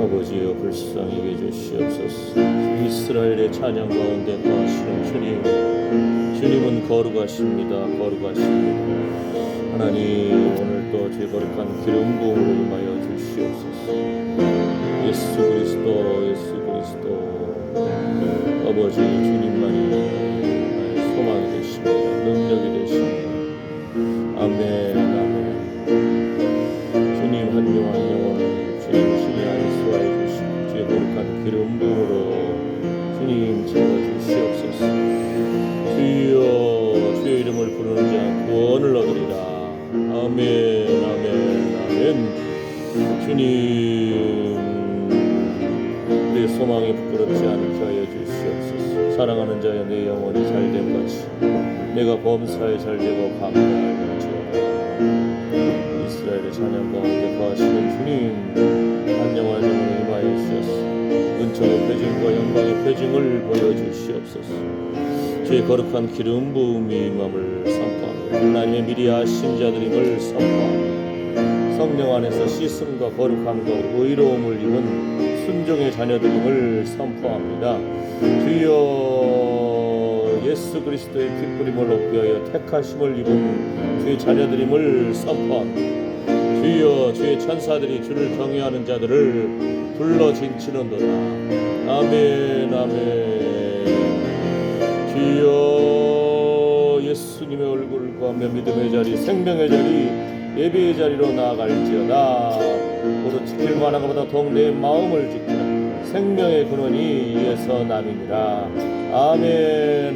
아버지여 불쌍히 여겨주시옵소서. 이스라엘의 찬양 가운데 거하시는 주님, 주님은 거룩하십니다. 하나님, 오늘 또 죄 거룩한 기름 부음으로 임하여 주시옵소서. 예수 그리스도 아버지, 주님만이 나의 소망이 되십니다. 능력이 되십니다. 아멘. 주님 한 영혼을 주님 친히 안수하여 주시고 죄 거룩한 기름 부음으로 주님 채워 주시옵소서. 주여, 주의 이름을 부르는 자 구원을 얻으리라. 아멘. 주님, 우리의 소망이 부끄럽지 않게 하여 주시옵소서. 사랑하는 자여, 내 영혼이 잘됨 같이 내가 범사에 잘되고 감사할지어다. 이스라엘의 찬양 가운데 거하시는 주님, 한 영혼 임하여 주셔서 은총의 표징과 영광의 표징을 보여주시옵소서. 주의 거룩한 기름 부음이 임함을 선포합니다. 하나님의 미리 아신 자들임을 선포합니다. 성령 안에서 씻음과 거룩함과 의로움을 입은 순종의 자녀들임을 선포합니다. 주여, 예수 그리스도의 핏부림을 얻게 하여 택하심을 입은 주의 자녀들임을 선포합니다. 주여, 주의 천사들이 주를 경외하는 자들을 불러 진치는도다. 아멘. 주여, 예수님의 얼굴을 구하며 믿음의 자리, 생명의 자리, 예배의 자리로 나아갈지어다. 오로 지킬 만한 것보다 더욱 내 마음을 지키라. 생명의 근원이 이에서 남이니라. 아멘.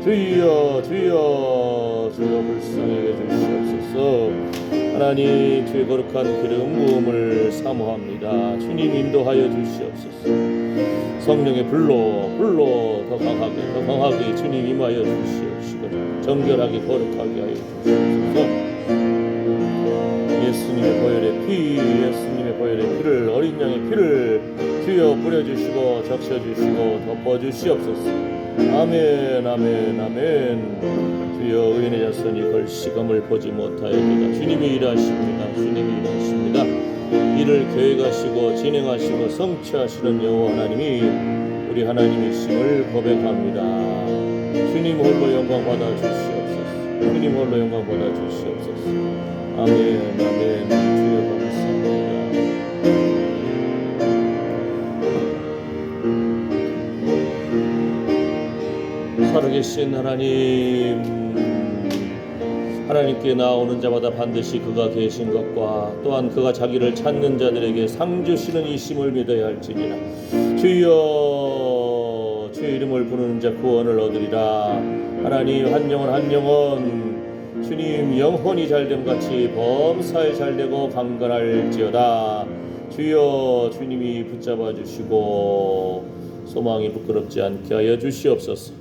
주여 불쌍히 여겨주시옵소서. 하나님, 주의 거룩한 기름 부음을 사모합니다. 주님 인도하여 주시옵소서. 성령의 불로 더 강하게 주님 임하여 주시옵시고 정결하게 거룩하게 하여 주시옵소서. 예수님의 보혈의 피를, 어린 양의 피를 주여 뿌려주시고 적셔주시고 덮어주시옵소서. 아멘. 주여, 의인의 자손이 걸시감을 보지 못하였도다. 주님이 일하십니다. 이를 계획하시고 진행하시고 성취하시는 여호와 하나님이 우리 하나님이심을 고백합니다. 주님 홀로 영광 받아 주시옵소서. 아멘. 주여 감사합니다. 살아계신 하나님께 나오는 자마다 반드시 그가 계신 것과 또한 그가 자기를 찾는 자들에게 상 주시는 이심을 믿어야 할지니라. 주여, 주의 이름을 부르는 자 구원을 얻으리라. 하나님, 한 영혼 주님 영혼이 잘됨 같이 범사에 잘되고 강건할지어다. 주여, 주님이 붙잡아 주시고 소망이 부끄럽지 않게 하여 주시옵소서.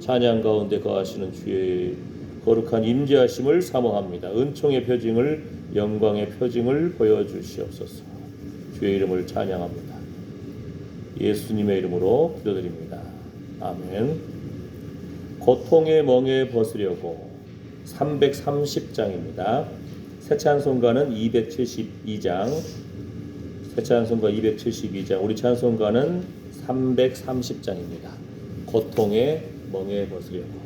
찬양 가운데 거하시는 주의 거룩한 임재하심을 사모합니다. 은총의 표징을, 영광의 표징을 보여주시옵소서. 주의 이름을 찬양합니다. 예수님의 이름으로 기도드립니다. 아멘. 고통의 멍에 벗으려고 330장입니다. 새 찬송가는 272장, 우리 찬송가는 330장입니다. 고통의 멍에 벗으려고.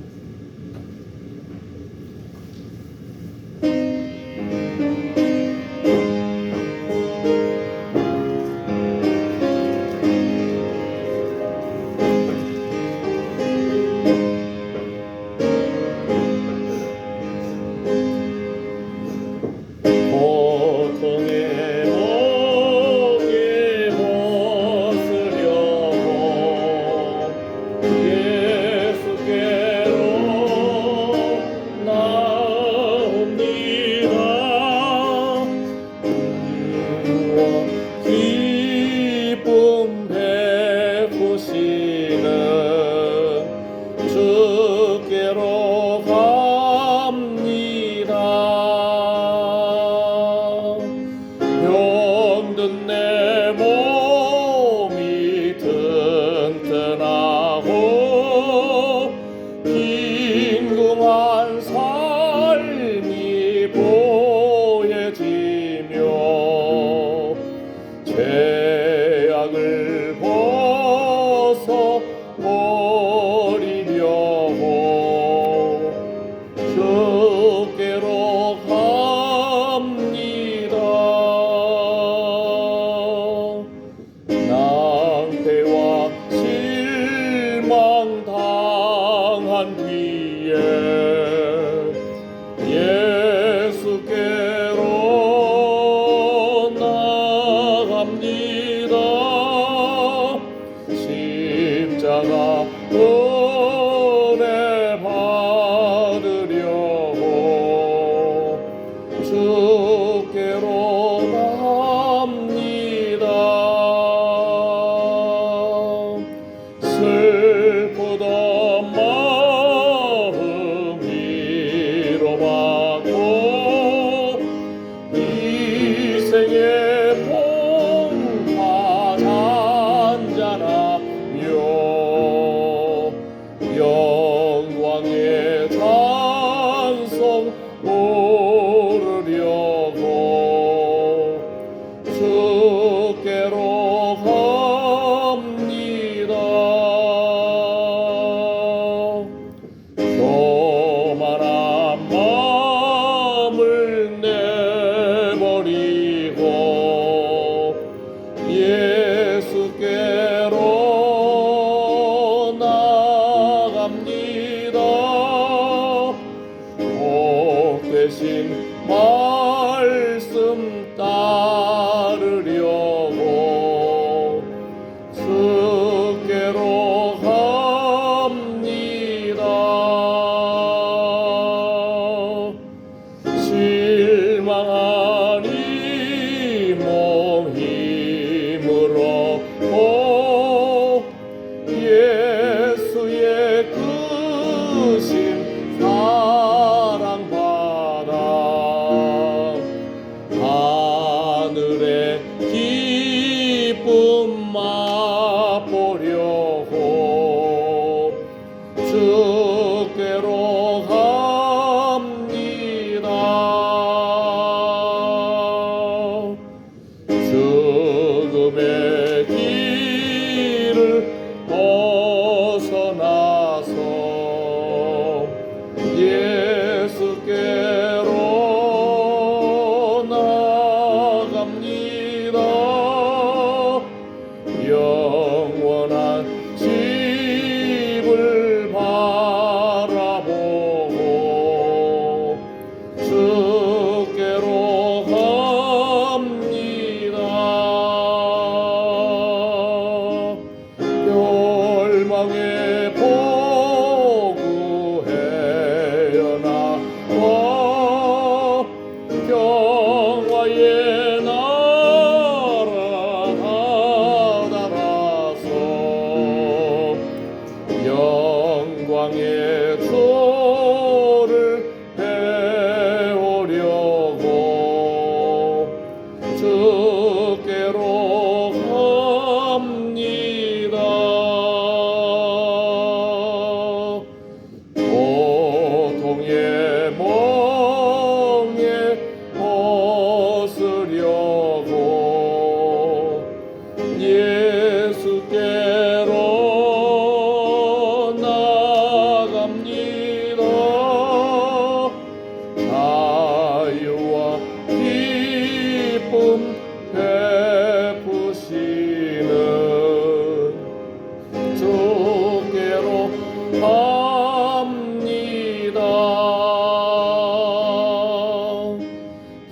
기쁨 맛보려고 주께로 갑니다. 죽음의 길을 벗어나서 예수께로 나갑니다. 영원한 집을 바라보고 주께로 갑니다. 멸망의 보구 헤어나와 평화의 나라 다다라서 영광의 주를 배우려고 주께로 갑니다. 고통의 멍에 벗으려고 예수께로 나갑니다. 자유와 기쁨 베푸시는 주께로 갑니다.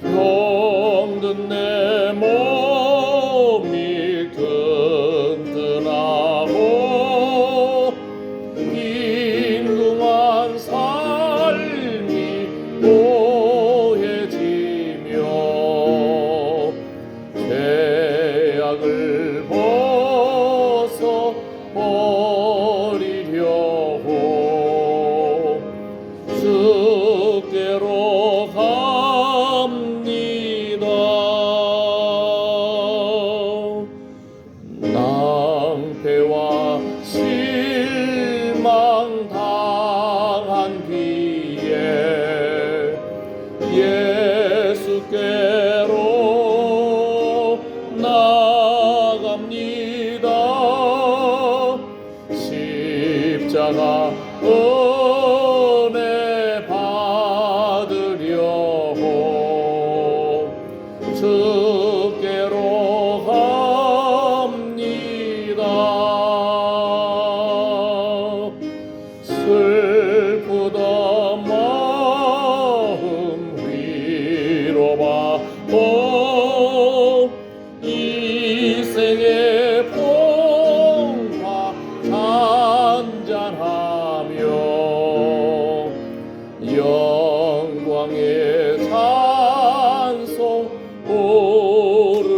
병든 내 몸이 튼튼하고 빈궁한 삶이 고해지며 죄악을 벗어 버리려고 주께로 갑니다. 낭패와 실망 당한 뒤에 예수께로 나갑니다. 십자가 은혜 받으려고 주께로 갑니다. 슬프던 마음 위로받고 이 생의 풍파 잔잔하며 영광의 찬송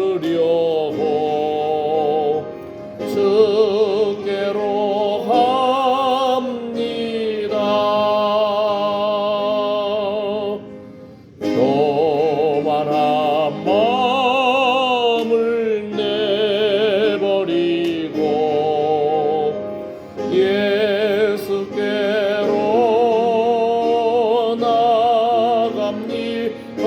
부르려고 주께로 갑니다. 교만한 마음을 내버리고 예수께로 나갑니다.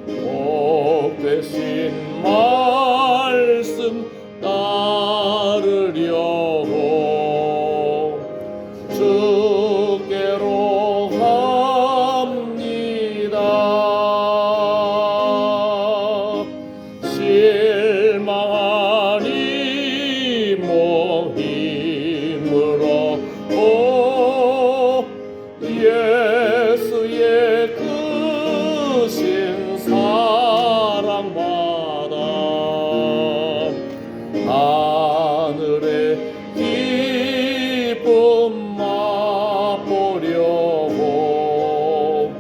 복 대신 말씀 따르려고 주께로 갑니다. 실망한 이 몸 힘으로 예수의 크신 사랑받아 하늘의 기쁨 맛보려고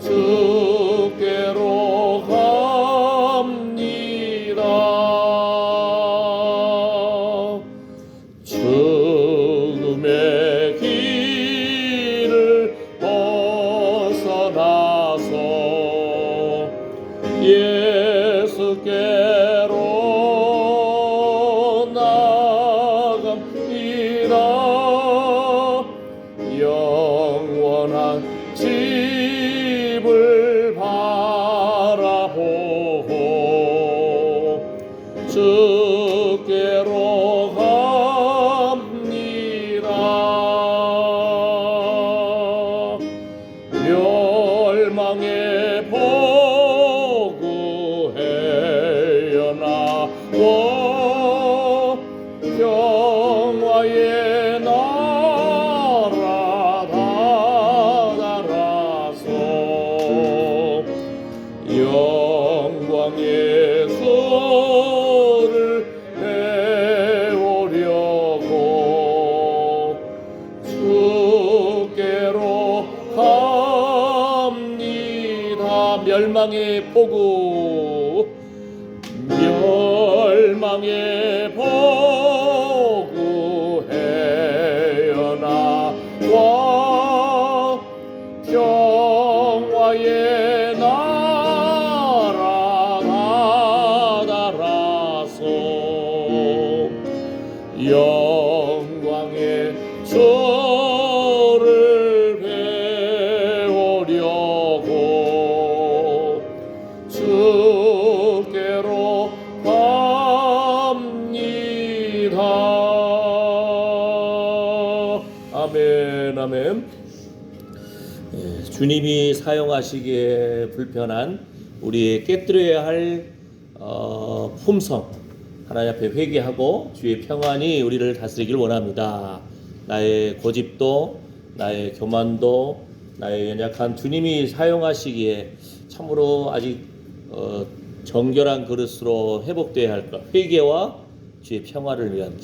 주께로 갑니다. 죽음의 길을 벗어나서 주께로 나갑니다. 영원한 집을 바라보고 주께로 갑니다. 멸망의 보구 헤어나와 평화의 나라 다다라서 영광의 주를 배우려고 주께로 갑니다. 멸망의 보구 멸망의 보구 헤어나와 평화의 나라 다다라서 영광의 주를 배우려고 주께로 갑니다. 아멘 아멘. 주님이 사용하시기에 불편한 우리의 깨뜨려야 할 품성 하나님 앞에 회개하고 주의 평안이 우리를 다스리길 원합니다. 나의 고집도 나의 교만도 나의 연약한 주님이 사용하시기에 참으로 아직 정결한 그릇으로 회복되어야 할 것 회개와 주의 평화를 위한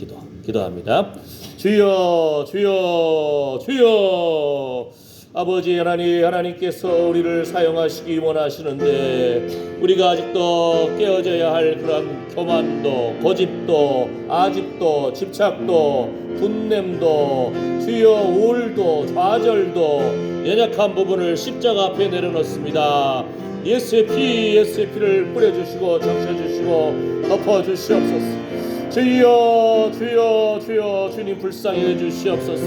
기도합니다. 주여 주여 주여. 아버지 하나님께서 우리를 사용하시기 원하시는데 우리가 아직도 깨어져야 할 그런 교만도 고집도 아집도 집착도 분냄도 주여 우울도 좌절도 연약한 부분을 십자가 앞에 내려놓습니다. 예수의 피를 뿌려주시고 적셔주시고 덮어주시옵소서. 주여 주여 주여 주님 불쌍히 해주시옵소서.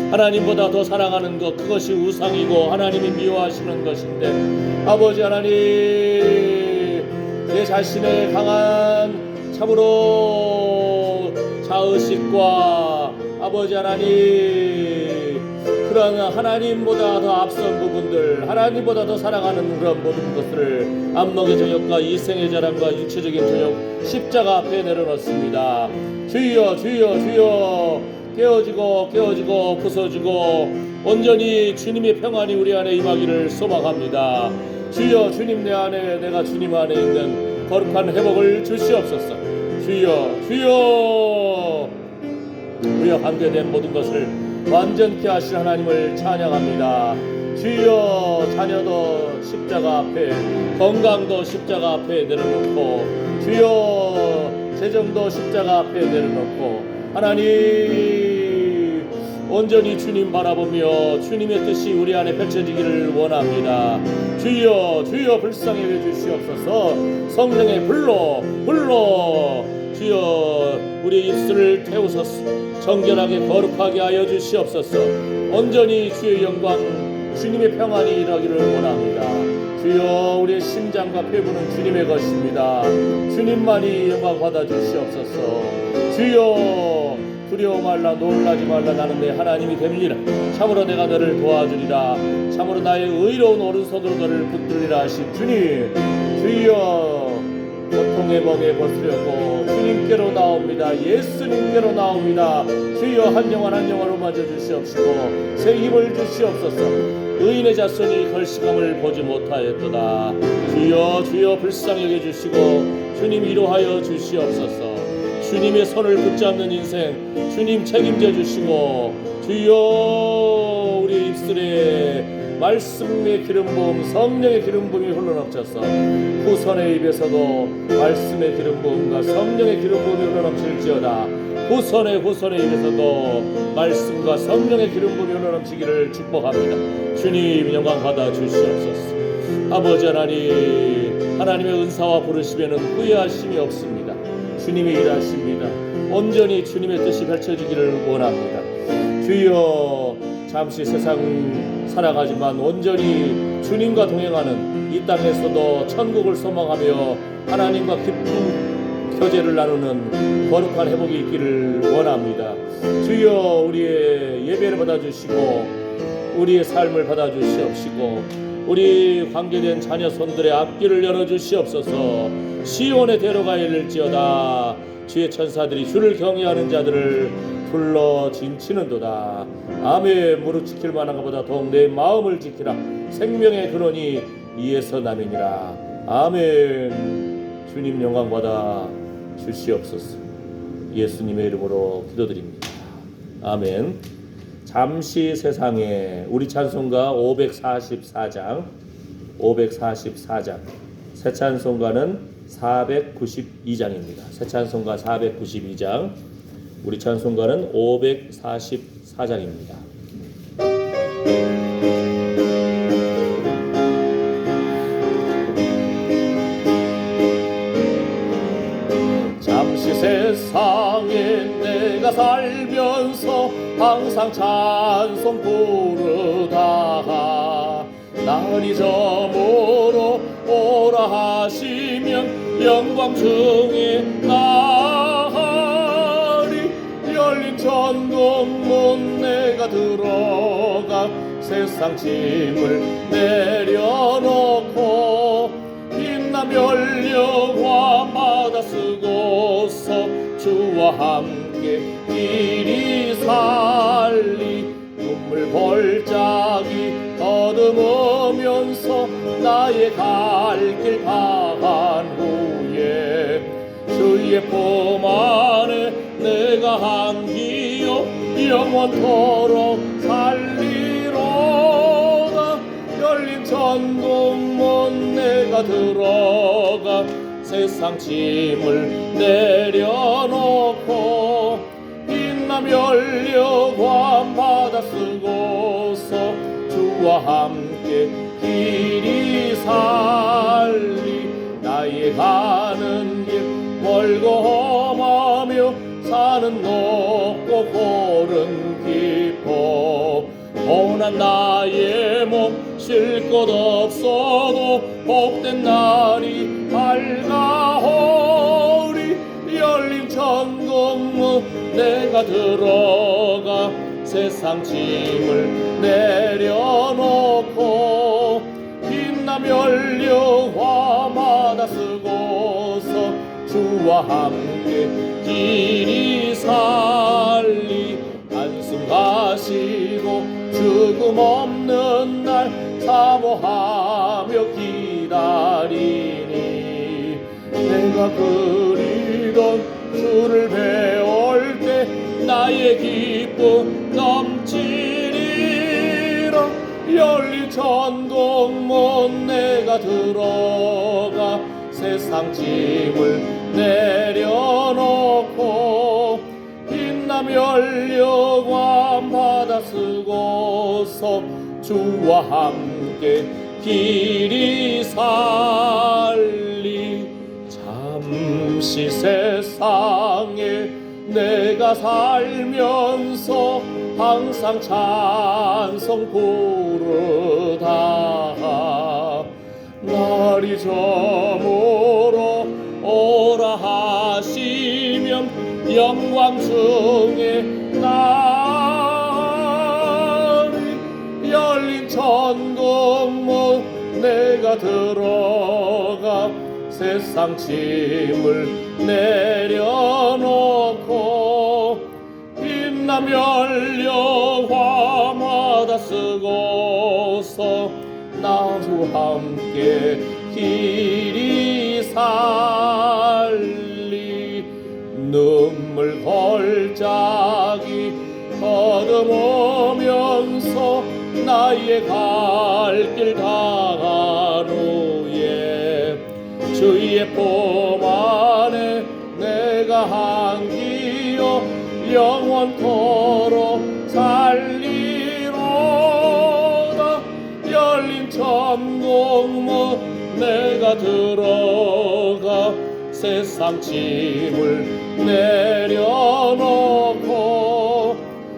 하나님보다 더 사랑하는 것 그것이 우상이고 하나님이 미워하시는 것인데 아버지 하나님 내 자신의 강한 참으로 자의식과 아버지 하나님 그런 하나님보다 더 앞선 부분들 하나님보다 더 사랑하는 그런 모든 것들을 안목의 정욕과 이생의 자랑과 육체적인 정욕 십자가 앞에 내려놓습니다. 주여 주여 주여 깨어지고 부서지고 온전히 주님의 평안이 우리 안에 임하기를 소망합니다. 주여 주님 내 안에 내가 주님 안에 있는 거룩한 회복을 주시옵소서. 주여 주여 우리와 관계된 모든 것을 완전케 하실 하나님을 찬양합니다. 주여 자녀도 십자가 앞에 건강도 십자가 앞에 내려놓고 주여 재정도 십자가 앞에 내려놓고 하나님 온전히 주님 바라보며 주님의 뜻이 우리 안에 펼쳐지기를 원합니다. 주여 주여 불쌍히 해주시옵소서. 성령의 불로 주여 우리 입술을 태우소서. 정결하게 거룩하게 하여 주시옵소서. 온전히 주의 영광 주님의 평안이 일하기를 원합니다. 주여 우리의 심장과 폐부는 주님의 것입니다. 주님만이 영광 받아 주시옵소서. 주여 두려워 말라 놀라지 말라 나는 내 하나님이 됨이라. 참으로 내가 너를 도와주리라. 참으로 나의 의로운 오른손으로 너를 붙들리라 하신 주님. 주여 고통의 멍에 벗으려고 주님께로 나옵니다. 예수님께로 나옵니다. 주여 한 영혼으로 맞아 주시옵시고 새 힘을 주시옵소서. 의인의 자손이 걸시감을 보지 못하였도다. 주여 주여 불쌍히 여겨주시고 주님 위로하여 주시옵소서. 주님의 손을 붙잡는 인생 주님 책임져 주시고 주여 우리 입술에 말씀의 기름부음 성령의 기름부음이 흘러넘쳐서 후손의 입에서도 말씀의 기름부음과 성령의 기름부음이 흘러넘칠지어다. 후손의 입에서도 말씀과 성령의 기름부음이 흘러넘치기를 축복합니다. 주님 영광 받아 주시옵소서. 아버지 하나님 하나님의 은사와 부르심에는 후회하심이 없습니다. 주님이 일하십니다. 온전히 주님의 뜻이 펼쳐지기를 원합니다. 주여, 잠시 세상 살아가지만 온전히 주님과 동행하는 이 땅에서도 천국을 소망하며 하나님과 깊은 교제를 나누는 거룩한 회복이 있기를 원합니다. 주여, 우리의 예배를 받아주시고 우리의 삶을 받아주시옵시고 우리 관계된 자녀 손들의 앞길을 열어주시옵소서. 시온에 데려가 이를지어다. 주의 천사들이 주를 경외하는 자들을 불러 진치는도다. 아멘. 무릎 지킬 만한 것보다 더욱 내 마음을 지키라. 생명의 근원이 이에서 남이니라. 아멘. 주님 영광 받아 주시옵소서. 예수님의 이름으로 기도드립니다. 아멘. 잠시 세상에 우리 찬송가 544장 새 찬송가는 492장입니다. 새 찬송가 492장, 우리 찬송가는 544장입니다. 잠시 세상에 내가 살면서 항상 찬송 부르다가 날이 저물어 오라 하시면 영광 중에 나가리. 열린 천국문 내가 들어가 세상 짐을 내려놓고 빛나 멸령화마다 쓰고서 주와 함께 길이 살리. 눈물 골짜기 더듬으면서 나의 갈 길 다한 후에 주의 품 안에 내가 안기어 영원토록 살리로다. 열린 천국문 내가 들어가 세상 짐을 내려놓고 빛나 멸령화 바다 쓰고서 주와 함께 길이 살리. 나의 가는 길 멀고 험하며 산은 높고 골은 깊어 고난 나의 몸 쉴 곳 없어도 복된 날이 밝아오리. 열린 천국문 내가 들어가 세상 짐을 내려놓고 빛나 멸령화마다 쓰고서 주와 함께 길이 살리. 한숨 가시고 죽음 없는 날 사모하며 기다리니. 내가 그리던 주를 배울 때 나의 기쁨 넘치리라. 열린 천국문 내가 들어가 세상 짐을 내려놓고 빛나 멸령화 바다 쓰고서 주와 함께 길이 살리. 잠시 세상에 내가 살면서 항상 찬송 부르다가 날이 저물어 오라 하시면 영광 중에 나리. 열린 천국문 내가 들어가 세상 짐을 내려놓고 빛나 멸령화마다 쓰고서 나와 함께 길이 살리. 눈물 골짜기 더듬으면서 나의 갈 길 다한 후에 주의 품 안에 내가 안기어 영원토록 살리로다. 열린 천국문 내가 들어가 세상 짐을 내려놓고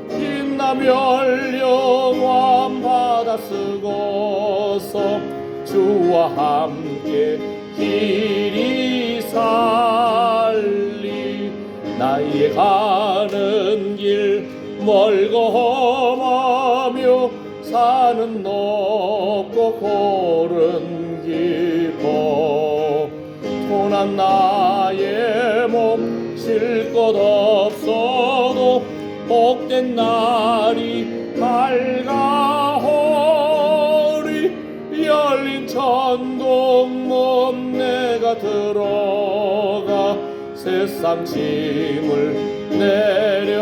빛나며 영원 바다 쓰고서 주와 함께 길이 살리 나의 가는 길 멀고 험하며 산은 높고 골은 깊어 고난 나의 몸 쉴 것 없어도 복된 날이 밝아오리 열린 천국문 내가 들어가 세상 짐을 내려놓고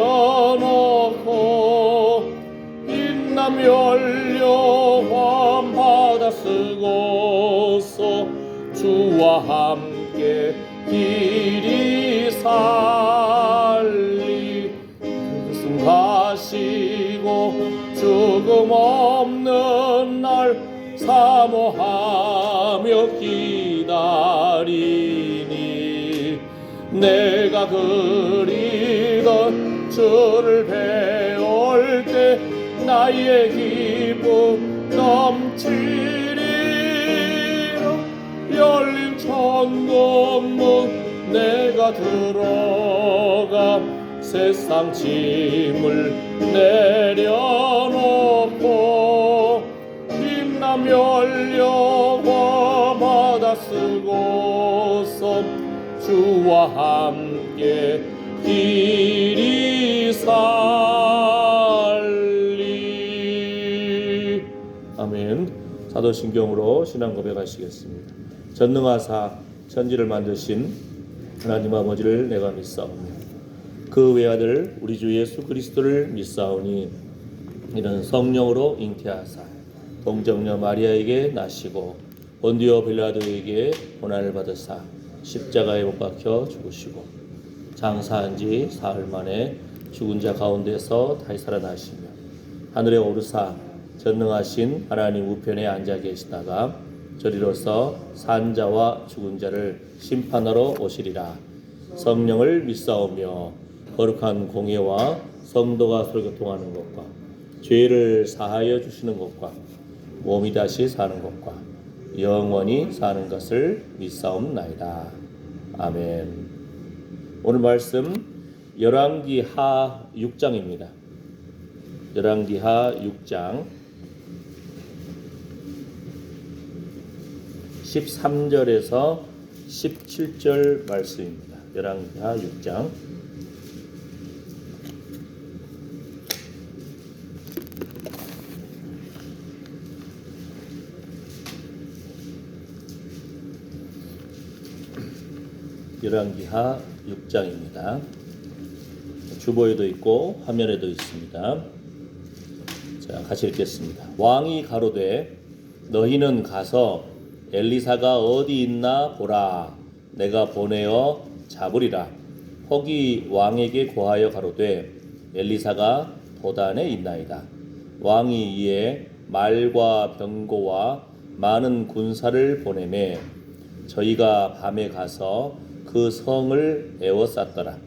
빛나며 영원 바다 쓰고서 주와 함께 길이 살리 승 가시고 죽음 없는 날 사모하며 기다리니 내가 그리던 주를 배울 때 나의 기쁨 넘치리라 열린 천국문 내가 들어가 세상 짐을 내려놓고 빛나며 영원 바다 쓰고서 주와 함께 길이 살리. 아멘. 사도신경으로 신앙 고백하시겠습니다. 전능하사 천지를 만드신 하나님 아버지를 내가 믿사오며 그 외아들 우리 주 예수 그리스도를 믿사오니 이는 성령으로 잉태하사 동정녀 마리아에게 나시고 본디오 빌라도에게 고난을 받으사 십자가에 못 박혀 죽으시고 장사한 지 사흘 만에 죽은 자 가운데서 다시 살아나시며 하늘에 오르사 전능하신 하나님 우편에 앉아 계시다가 저리로서 산자와 죽은 자를 심판하러 오시리라. 성령을 믿사오며 거룩한 공예와 성도가 서로 교통하는 것과 죄를 사하여 주시는 것과 몸이 다시 사는 것과 영원히 사는 것을 믿사옵나이다. 아멘. 오늘 말씀 열왕기하 6장입니다. 열왕기하 6장 13절에서 17절 말씀입니다. 열왕기하 6장 열왕기하 6장입니다. 주보에도 있고 화면에도 있습니다. 자, 같이 읽겠습니다. 왕이 가로되 너희는 가서 엘리사가 어디 있나 보라. 내가 보내어 잡으리라. 혹이 왕에게 고하여 가로되 엘리사가 도단에 있나이다. 왕이 이에 말과 병거와 많은 군사를 보내매 저희가 밤에 가서 그 성을 에워쌌더라.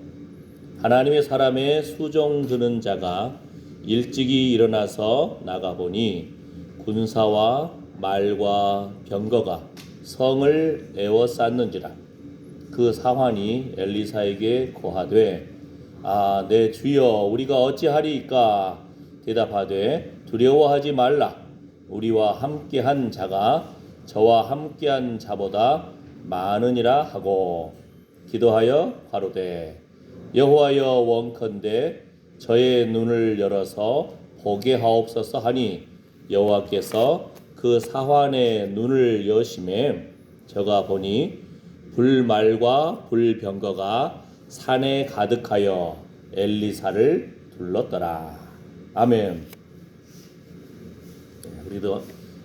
하나님의 사람의 수종 드는 자가 일찍이 일어나서 나가보니 군사와 말과 병거가 성을 에워쌌는지라. 그 사환이 엘리사에게 고하되 아, 내 주여 우리가 어찌하리이까? 대답하되 두려워하지 말라. 우리와 함께한 자가 저와 함께한 자보다 많으니라 하고 기도하여 가로되 여호와여 원컨대 저의 눈을 열어서 보게 하옵소서 하니 여호와께서 그 사환의 눈을 여심에 저가 보니 불말과 불병거가 산에 가득하여 엘리사를 둘렀더라. 아멘. 우리도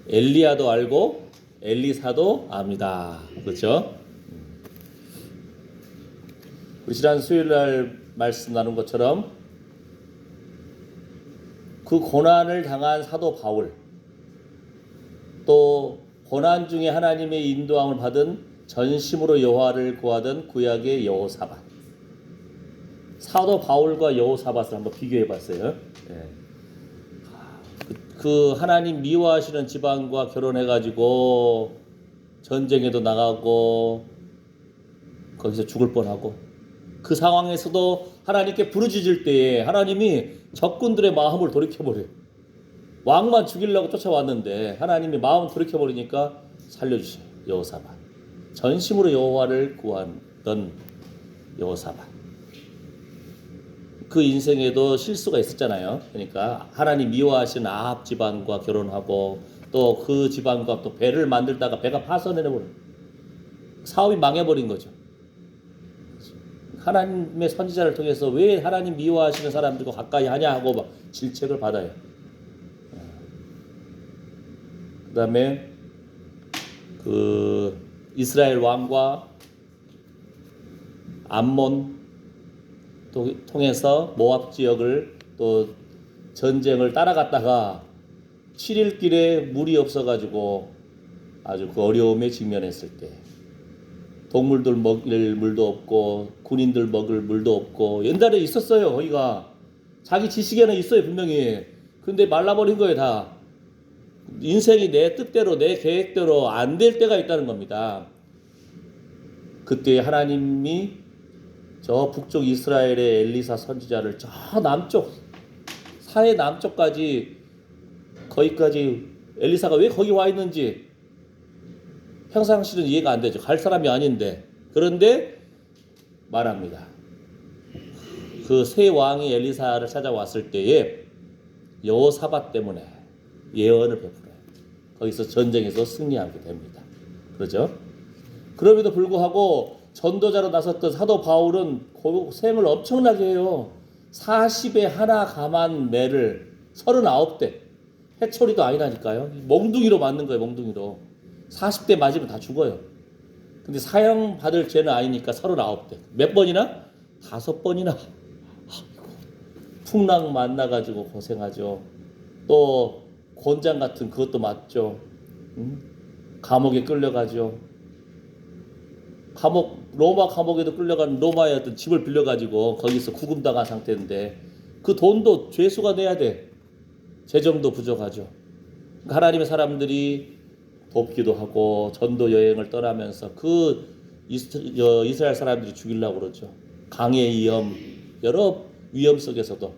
엘리야도 알고 엘리사도 압니다. 그렇죠? 우리 지난 수요일날 말씀 나눈 것처럼 그 고난을 당한 사도 바울 또 고난 중에 하나님의 인도함을 받은 전심으로 여호와를 구하던 구약의 여호사밧. 사도 바울과 여호사밧을 한번 비교해 봤어요. 예. 그 하나님 미워하시는 지방과 결혼해가지고 전쟁에도 나가고 거기서 죽을 뻔하고, 그 상황에서도 하나님께 부르짖을 때에 하나님이 적군들의 마음을 돌이켜버려요. 왕만 죽이려고 쫓아왔는데 하나님이 마음을 돌이켜버리니까 살려주셔요. 여호사밧. 전심으로 여호와를 구하던 여호사밧. 그 인생에도 실수가 있었잖아요. 그러니까 하나님 미워하시는 아합 지방과 결혼하고, 또 그 지방과 또 배를 만들다가 배가 파손해버려요. 사업이 망해버린 거죠. 하나님의 선지자를 통해서 왜 하나님 미워하시는 사람들과 가까이 하냐 하고 막 질책을 받아요. 그 다음에 그 이스라엘 왕과 암몬 통해서 모압 지역을 또 전쟁을 따라갔다가 7일 길에 물이 없어가지고 아주 그 어려움에 직면했을 때, 동물들 먹일 물도 없고 군인들 먹을 물도 없고, 옛날에 있었어요. 거기가 자기 지식에는 있어요 분명히. 근데 말라버린 거예요 다. 인생이 내 뜻대로 내 계획대로 안 될 때가 있다는 겁니다. 그때 하나님이 저 북쪽 이스라엘의 엘리사 선지자를 저 남쪽 사해 남쪽까지, 거기까지 엘리사가 왜 거기 와 있는지 평상시는 이해가 안 되죠. 갈 사람이 아닌데. 그런데 말합니다. 그 세 왕이 엘리사를 찾아왔을 때에 여호사밧 때문에 예언을 베풀어요. 거기서 전쟁에서 승리하게 됩니다. 그렇죠? 그럼에도 불구하고 전도자로 나섰던 사도 바울은 고생을 엄청나게 해요. 40에 하나 감한 매를 39대. 해초리도 아니라니까요. 몽둥이로 맞는 거예요. 몽둥이로. 40대 맞으면 다 죽어요. 근데 사형 받을 죄는 아니니까 39대. 몇 번이나? 5번이나. 풍랑 만나가지고 고생하죠. 또 곤장 같은 그것도 맞죠. 감옥에 끌려가죠. 로마 감옥에도 끌려간, 로마의 어떤 집을 빌려가지고 거기서 구금당한 상태인데 그 돈도 죄수가 내야 돼. 재정도 부족하죠. 하나님의 사람들이 돕기도 하고 전도 여행을 떠나면서 그 이스라엘 사람들이 죽이려고 그러죠. 강의 위험, 여러 위험 속에서도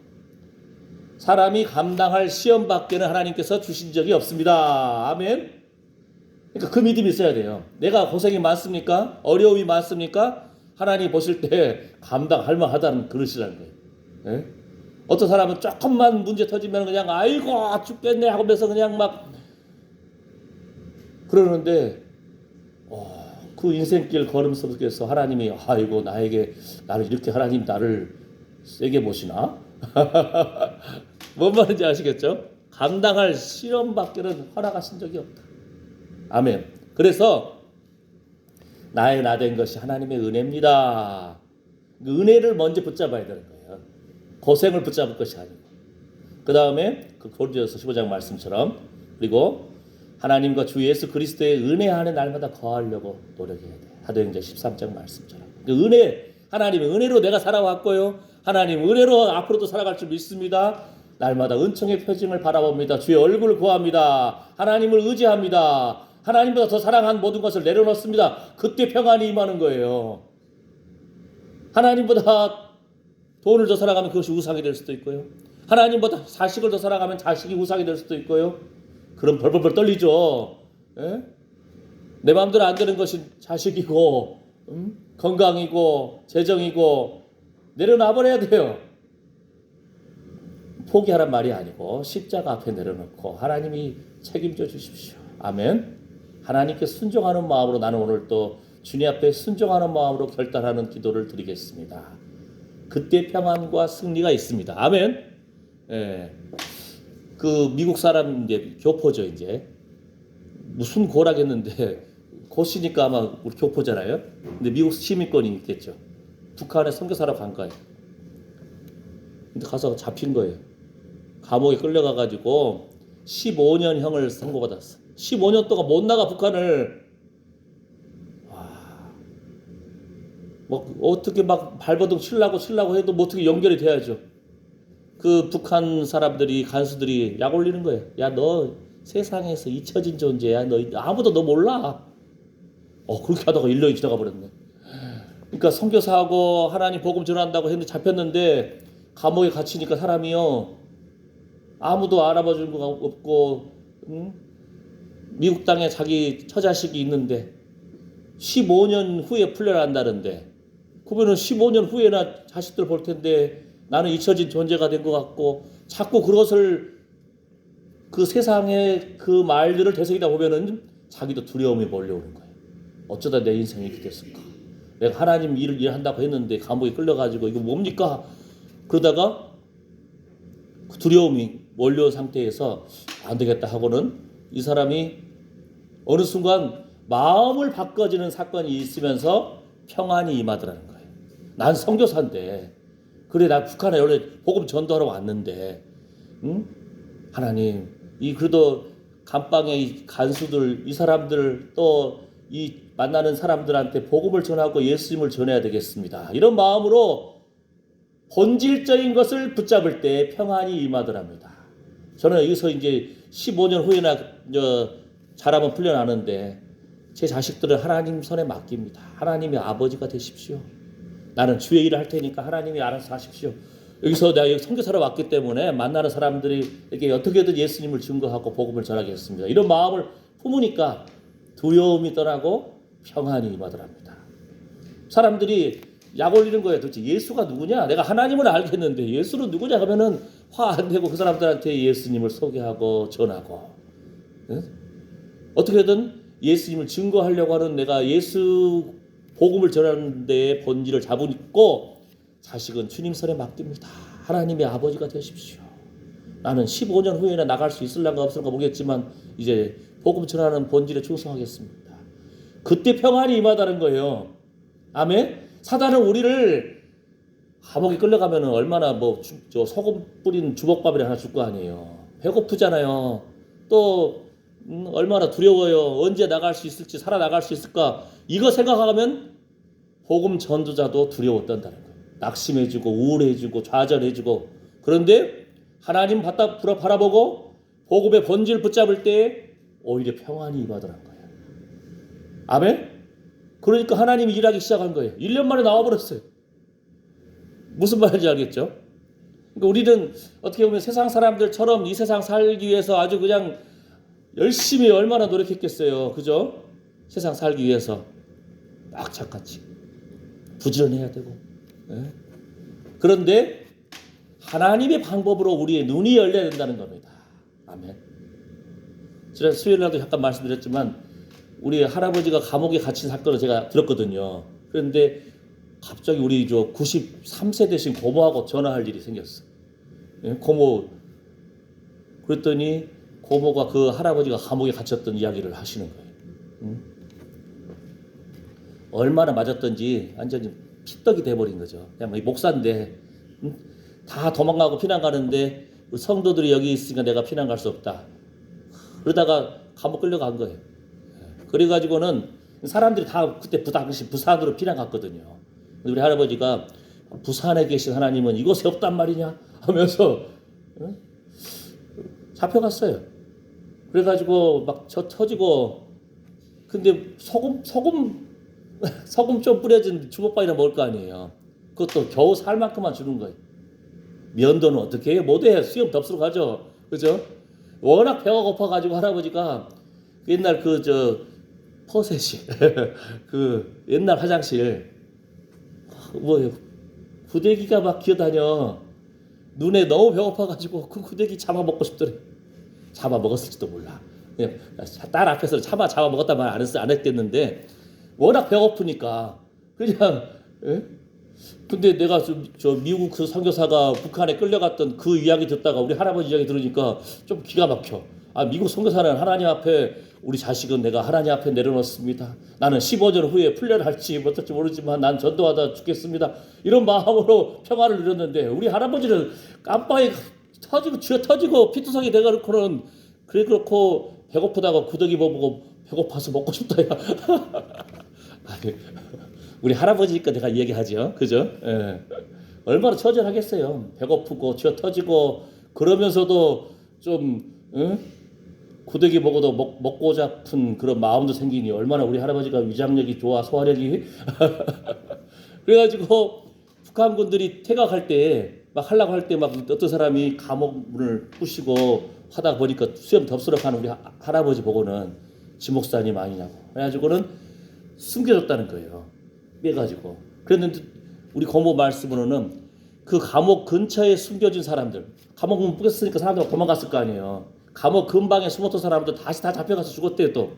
사람이 감당할 시험 밖에는 하나님께서 주신 적이 없습니다. 아멘. 그러니까 그 믿음이 있어야 돼요. 내가 고생이 많습니까? 어려움이 많습니까? 하나님 보실 때 감당할 만하다는 그릇이라는 거예요. 네? 어떤 사람은 조금만 문제 터지면 그냥 아이고 죽겠네 하면서 그냥 막 그러는데 그 인생길 걸음 속에서 하나님이 아이고 나를 이렇게 하나님 나를 세게 보시나? 뭔 말인지 아시겠죠? 감당할 시험밖에는 허락하신 적이 없다. 아멘. 그래서 나의 나된 것이 하나님의 은혜입니다. 그 은혜를 먼저 붙잡아야 되는 거예요. 고생을 붙잡을 것이 아니고. 그 다음에 그 고린도서 15장 말씀처럼, 그리고 하나님과 주 예수 그리스도의 은혜 안에 날마다 거하려고 노력해야 돼. 사도행전 13장 말씀처럼. 그 은혜, 하나님의 은혜로 내가 살아왔고요. 하나님 은혜로 앞으로도 살아갈 줄 믿습니다. 날마다 은총의 표징을 바라봅니다. 주의 얼굴을 구합니다. 하나님을 의지합니다. 하나님보다 더 사랑한 모든 것을 내려놓습니다. 그때 평안이 임하는 거예요. 하나님보다 돈을 더 사랑하면 그것이 우상이 될 수도 있고요. 하나님보다 자식을 더 사랑하면 자식이 우상이 될 수도 있고요. 그럼 벌벌벌 떨리죠. 예? 내 마음대로 안 되는 것이 자식이고 건강이고 재정이고 내려놔버려야 돼요. 포기하란 말이 아니고 십자가 앞에 내려놓고 하나님이 책임져 주십시오. 아멘. 하나님께 순종하는 마음으로 나는 오늘 또 주님 앞에 순종하는 마음으로 결단하는 기도를 드리겠습니다. 그때 평안과 승리가 있습니다. 아멘. 예. 그 미국 사람 이제 교포죠. 이제 무슨 고라겠는데 고시니까 아마 우리 교포잖아요. 근데 미국 시민권이 있겠죠. 북한에 선교사로 간 거예요. 근데 가서 잡힌 거예요. 감옥에 끌려가가지고 15년형을 선고받았어. 15년 동안 못 나가 북한을. 뭐 어떻게 막 발버둥 치려고 해도 뭐 어떻게 연결이 돼야죠. 그 북한 사람들이 간수들이 약 올리는 거예요. 야, 너 세상에서 잊혀진 존재야. 너 아무도 너 몰라. 그렇게 하다가 1년이 지나가 버렸네. 그러니까 선교사하고 하나님 복음 전한다고 했는데 잡혔는데 감옥에 갇히니까 사람이요, 아무도 알아봐 준 거 없고, 응? 미국 땅에 자기 처자식이 있는데 15년 후에 풀려난다는데, 그러면 15년 후에나 자식들 볼 텐데 나는 잊혀진 존재가 된 것 같고, 자꾸 그것을, 그 세상의 그 말들을 되새기다 보면은 자기도 두려움이 몰려오는 거예요. 어쩌다 내 인생이 이렇게 됐을까? 내가 하나님 일을 한다고 했는데 감옥에 끌려가지고 이거 뭡니까? 그러다가 그 두려움이 몰려온 상태에서 안 되겠다 하고는 이 사람이 어느 순간 마음을 바꿔지는 사건이 있으면서 평안이 임하더라는 거예요. 난 선교사인데, 그래 나 북한에 원래 복음 전도하러 왔는데, 응? 하나님, 이 그래도 감방의 이 간수들, 이 사람들, 또 이 만나는 사람들한테 복음을 전하고 예수님을 전해야 되겠습니다. 이런 마음으로 본질적인 것을 붙잡을 때 평안이 임하더랍니다. 저는 여기서 이제 15년 후에나 자라면 풀려나는데 제 자식들을 하나님 손에 맡깁니다. 하나님의 아버지가 되십시오. 나는 주의 일을 할 테니까 하나님이 알아서 하십시오. 여기서 내가 여기 선교사로 왔기 때문에 만나는 사람들에게 어떻게든 예수님을 증거하고 복음을 전하겠습니다. 이런 마음을 품으니까 두려움이 떠나고 평안이 임하더랍니다. 사람들이 약 올리는 거예요. 도대체 예수가 누구냐? 내가 하나님을 알겠는데 예수는 누구냐 하면은 화 안 내고 그 사람들한테 예수님을 소개하고 전하고, 네? 어떻게든 예수님을 증거하려고 하는, 내가 예수 복음을 전하는 데에 본질을 잡고 자식은 주님 손에 맡깁니다. 하나님의 아버지가 되십시오. 나는 15년 후에나 나갈 수 있을란가 없을까 모르겠지만 이제 복음 전하는 본질에 충성하겠습니다. 그때 평안이 임하다는 거예요. 아멘. 사단은 우리를 감옥에 끌려가면 얼마나 저 소금 뿌린 주먹밥이나 하나 줄 거 아니에요. 배고프잖아요. 또 얼마나 두려워요. 언제 나갈 수 있을지, 살아나갈 수 있을까, 이거 생각하면 복음 전도자도 두려워 떤다는 거예요. 낙심해지고 우울해지고 좌절해지고. 그런데 하나님 바라보고 복음의 본질 붙잡을 때 오히려 평안이 임하더란 거예요. 아멘. 그러니까 하나님이 일하기 시작한 거예요. 1년 만에 나와버렸어요. 무슨 말인지 알겠죠? 그러니까 우리는 어떻게 보면 세상 사람들처럼 이 세상 살기 위해서 아주 그냥 열심히 얼마나 노력했겠어요. 그죠? 세상 살기 위해서 악착같이 부지런해야 되고. 네? 그런데 하나님의 방법으로 우리의 눈이 열려야 된다는 겁니다. 아멘. 지난 수요일날도 잠깐 말씀드렸지만 우리 할아버지가 감옥에 갇힌 사건을 제가 들었거든요. 그런데 갑자기 우리 93세 되신 고모하고 전화할 일이 생겼어. 예? 고모. 그랬더니 고모가 그 할아버지가 감옥에 갇혔던 이야기를 하시는 거예요. 응? 얼마나 맞았던지 완전히 피떡이 돼버린 거죠. 그냥 목사인데, 응? 다 도망가고 피난 가는데 성도들이 여기 있으니까 내가 피난 갈 수 없다. 그러다가 감옥 끌려간 거예요. 그래가지고는 사람들이 다 그때 당시 부산으로 피난 갔거든요. 우리 할아버지가 부산에 계신 하나님은 이곳에 없단 말이냐 하면서 잡혀갔어요. 그래가지고 막 터지고, 근데 소금 좀 뿌려진 주먹밥이나 먹을 거 아니에요. 그것도 겨우 살 만큼만 주는 거예요. 면도는 어떻게 해요? 못해. 수염 덥수로 가죠. 그죠? 워낙 배가 고파가지고 할아버지가 옛날 퍼셋이 그 옛날 화장실 구데기가 막 기어다녀. 눈에 너무 배고파가지고 그 구데기 잡아먹고 싶더래. 잡아먹었을지도 몰라. 그냥 딸 앞에서 잡아먹었단 말 안 했겠는데 워낙 배고프니까 그냥. 에? 근데 내가 미국 그 선교사가 북한에 끌려갔던 그 이야기 듣다가 우리 할아버지 이야기 들으니까 좀 기가 막혀. 미국 선교사는 하나님 앞에, 우리 자식은 내가 하나님 앞에 내려놓습니다. 나는 15년 후에 풀려날지 어떨지 모르지만 난 전도하다 죽겠습니다. 이런 마음으로 평화를 누렸는데 우리 할아버지는 깜빡이 터지고 쥐어 터지고 피투성이 돼가지고는 그렇고 배고프다고 구더기 보고 배고파서 먹고 싶다 야. 아니, 우리 할아버지니까 내가 얘기하죠. 그죠? 예. 얼마나 처절하겠어요. 배고프고 쥐어 터지고 그러면서도 좀 응? 구더기 먹어도 먹고 싶은 그런 마음도 생기니 얼마나 우리 할아버지가 위장력이 좋아 소화력이 그래가지고 북한군들이 퇴각할 때 막 하려고 할 때 막 어떤 사람이 감옥문을 부시고 하다 보니까 수염 덥수룩하는 우리 할아버지 보고는 지목사님 아니냐고 그래가지고는 숨겨줬다는 거예요. 빼가지고 그랬는데 우리 고모 말씀으로는 그 감옥 근처에 숨겨진 사람들 감옥문 뿌렸으니까 사람들 도망갔을 거 아니에요. 감옥 근방에 숨었던 사람들 다시 다 잡혀가서 죽었대요 또.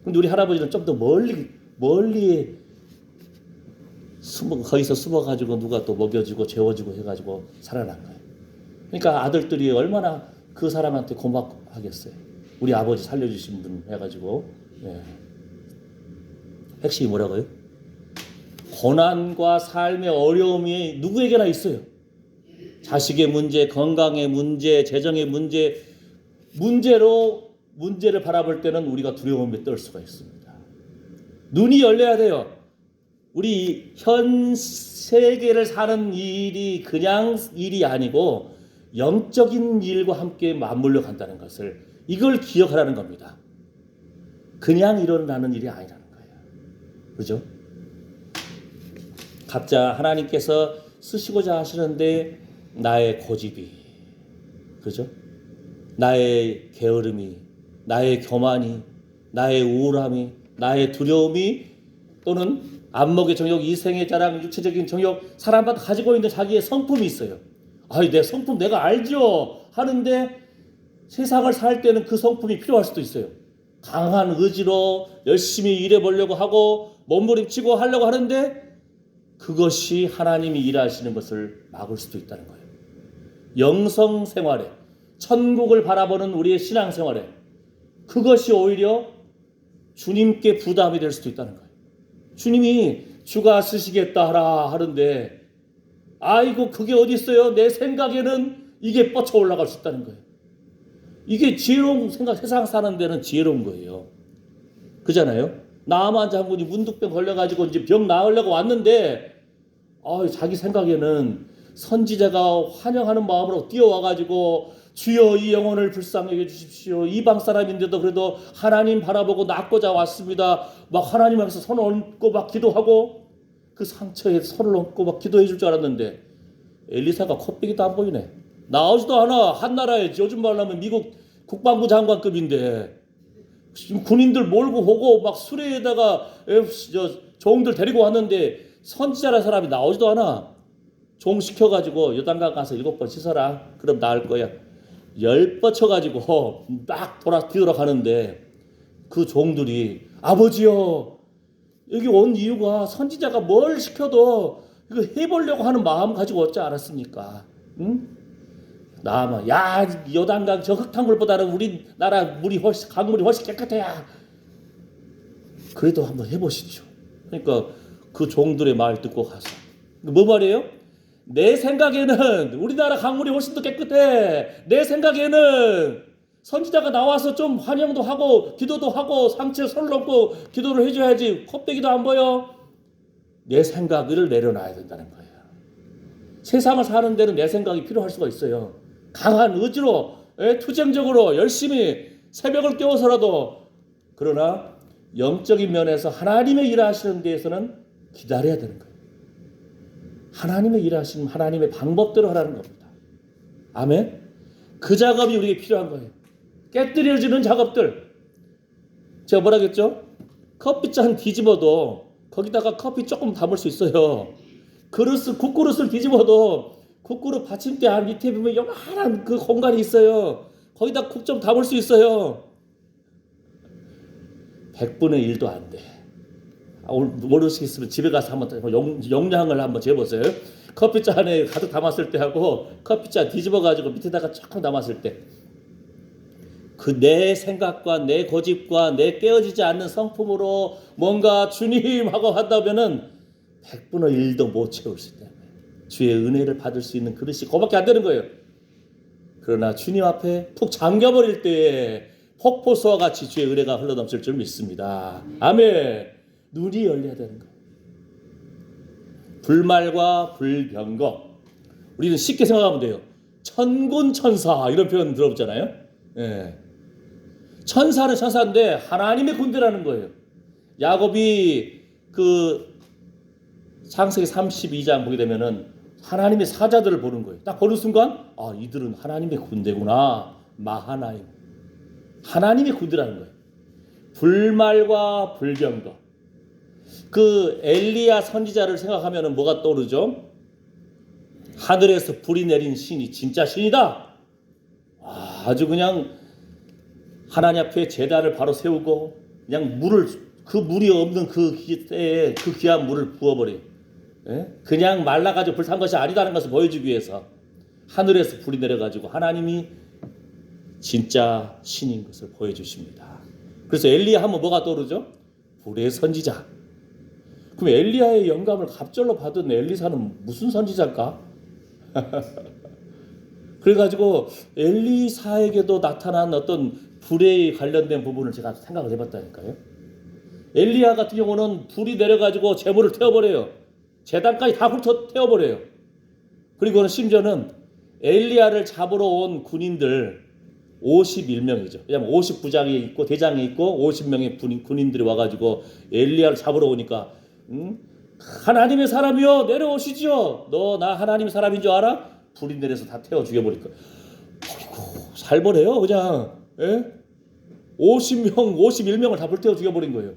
근데 우리 할아버지는 좀 더 멀리 거기서 숨어가지고 누가 또 먹여주고 재워주고 해가지고 살아난 거예요. 그러니까 아들들이 얼마나 그 사람한테 고맙하겠어요. 우리 아버지 살려주신 분 해가지고. 예. 핵심이 뭐라고요? 고난과 삶의 어려움이 누구에게나 있어요. 자식의 문제, 건강의 문제, 재정의 문제, 문제를 바라볼 때는 우리가 두려움에 떨 수가 있습니다. 눈이 열려야 돼요. 우리 현 세계를 사는 일이 그냥 일이 아니고 영적인 일과 함께 맞물려 간다는 것을 이걸 기억하라는 겁니다. 그냥 일어나는 일이 아니라는 거예요. 그죠? 각자 하나님께서 쓰시고자 하시는데 나의 고집이, 그죠? 나의 게으름이, 나의 교만이, 나의 우울함이, 나의 두려움이 또는 안목의 정욕, 이생의 자랑, 육체적인 정욕, 사람마다 가지고 있는 자기의 성품이 있어요. 아이, 내 성품 내가 알죠 하는데 세상을 살 때는 그 성품이 필요할 수도 있어요. 강한 의지로 열심히 일해보려고 하고 몸부림치고 하려고 하는데 그것이 하나님이 일하시는 것을 막을 수도 있다는 거예요. 영성 생활에, 천국을 바라보는 우리의 신앙 생활에 그것이 오히려 주님께 부담이 될 수도 있다는 거예요. 주님이 주가 쓰시겠다 하라 하는데 아이고 그게 어디 있어요? 내 생각에는 이게 뻗쳐 올라갈 수 있다는 거예요. 이게 지혜로운 생각, 세상 사는 데는 지혜로운 거예요. 그잖아요. 나만 장군이 문득병 걸려가지고 이제 병 나으려고 왔는데 자기 생각에는 선지자가 환영하는 마음으로 뛰어와가지고 주여 이 영혼을 불쌍히 여겨주십시오. 이방 사람인데도 그래도 하나님 바라보고 낫고자 왔습니다. 막 하나님 앞에서 손을 얹고 막 기도하고 그 상처에 손을 얹고 막 기도해 줄 줄 알았는데 엘리사가 콧배기도 안 보이네. 나오지도 않아. 한나라에 요즘 말로 하면 미국 국방부 장관급인데 지금 군인들 몰고 오고 막 수레에다가 종들 데리고 왔는데 선지자라는 사람이 나오지도 않아. 종 시켜가지고 요단강 가서 7번 씻어라. 그럼 나을 거야. 10번 쳐가지고 막 뒤돌아가는데 그 종들이 아버지요 여기 온 이유가 선지자가 뭘 시켜도 이거 해보려고 하는 마음 가지고 왔지 않았습니까? 응? 나만 야 요단강 저 흙탕물보다는 우리나라 물이 강물이 훨씬 깨끗해야. 그래도 한번 해보시죠. 그러니까 그 종들의 말 듣고 가서 뭐 말이에요? 내 생각에는 우리나라 강물이 훨씬 더 깨끗해. 내 생각에는 선지자가 나와서 좀 환영도 하고 기도도 하고 상처에 손을 얹고 기도를 해줘야지. 콧배기도 안 보여. 내 생각을 내려놔야 된다는 거예요. 세상을 사는 데는 내 생각이 필요할 수가 있어요. 강한 의지로 투쟁적으로 열심히 새벽을 깨워서라도 그러나 영적인 면에서 하나님의 일하시는 데에서는 기다려야 되는 거예요. 하나님의 일하시는 하나님의 방법대로 하라는 겁니다. 아멘. 그 작업이 우리에게 필요한 거예요. 깨뜨려지는 작업들. 제가 뭐라 그랬죠? 커피잔 뒤집어도 거기다가 커피 조금 담을 수 있어요. 국그릇을 뒤집어도 국그릇 받침대 안 밑에 보면 요만한 그 공간이 있어요. 거기다 국 좀 담을 수 있어요. 100분의 1도 안 돼. 모르시겠으면 집에 가서 한번 용량을 한번 재보세요. 커피잔에 가득 담았을 때하고 커피잔 뒤집어가지고 밑에다가 조금 담았을 때 그 내 생각과 내 고집과 내 깨어지지 않는 성품으로 뭔가 주님 하고 한다면은 100분의 1도 못 채울 수 있다. 주의 은혜를 받을 수 있는 그릇이 그거밖에 안 되는 거예요. 그러나 주님 앞에 푹 잠겨버릴 때에 폭포수와 같이 주의 은혜가 흘러넘칠 줄 믿습니다. 아멘. 눈이 열려야 되는 거예요. 불말과 불병거. 우리는 쉽게 생각하면 돼요. 천군천사 이런 표현 들어보잖아요. 예. 천사는 천사인데 하나님의 군대라는 거예요. 야곱이 그 창세기 32장 보게 되면은 하나님의 사자들을 보는 거예요. 딱 보는 순간 아, 이들은 하나님의 군대구나. 마하나임. 하나님의 군대라는 거예요. 불말과 불병거. 그 엘리야 선지자를 생각하면은 뭐가 떠오르죠? 하늘에서 불이 내린 신이 진짜 신이다. 아주 그냥 하나님 앞에 제단을 바로 세우고 그냥 물을 그 물이 없는 그 때에 그 귀한 물을 부어버려요. 예? 그냥 말라가지고 불탄 것이 아니다는 것을 보여주기 위해서 하늘에서 불이 내려가지고 하나님이 진짜 신인 것을 보여주십니다. 그래서 엘리야 하면 뭐가 떠오르죠? 불의 선지자. 그럼 엘리야의 영감을 갑절로 받은 엘리사는 무슨 선지자일까? 그래가지고 엘리사에게도 나타난 어떤 불에 관련된 부분을 제가 생각을 해봤다니까요. 엘리야 같은 경우는 불이 내려가지고 제물을 태워버려요. 제단까지 다 태워버려요. 그리고는 심지어는 엘리야를 잡으러 온 군인들 51명이죠. 왜냐하면 50부장이 있고 대장이 있고 50명의 군인들이 와가지고 엘리야를 잡으러 오니까 하나님의 사람이여 내려오시지요. 너 나 하나님의 사람인 줄 알아? 불이 내려서 다 태워 죽여버리니까 어이구 살벌해요 그냥. 예? 50명 51명을 다 불태워 죽여버린 거예요.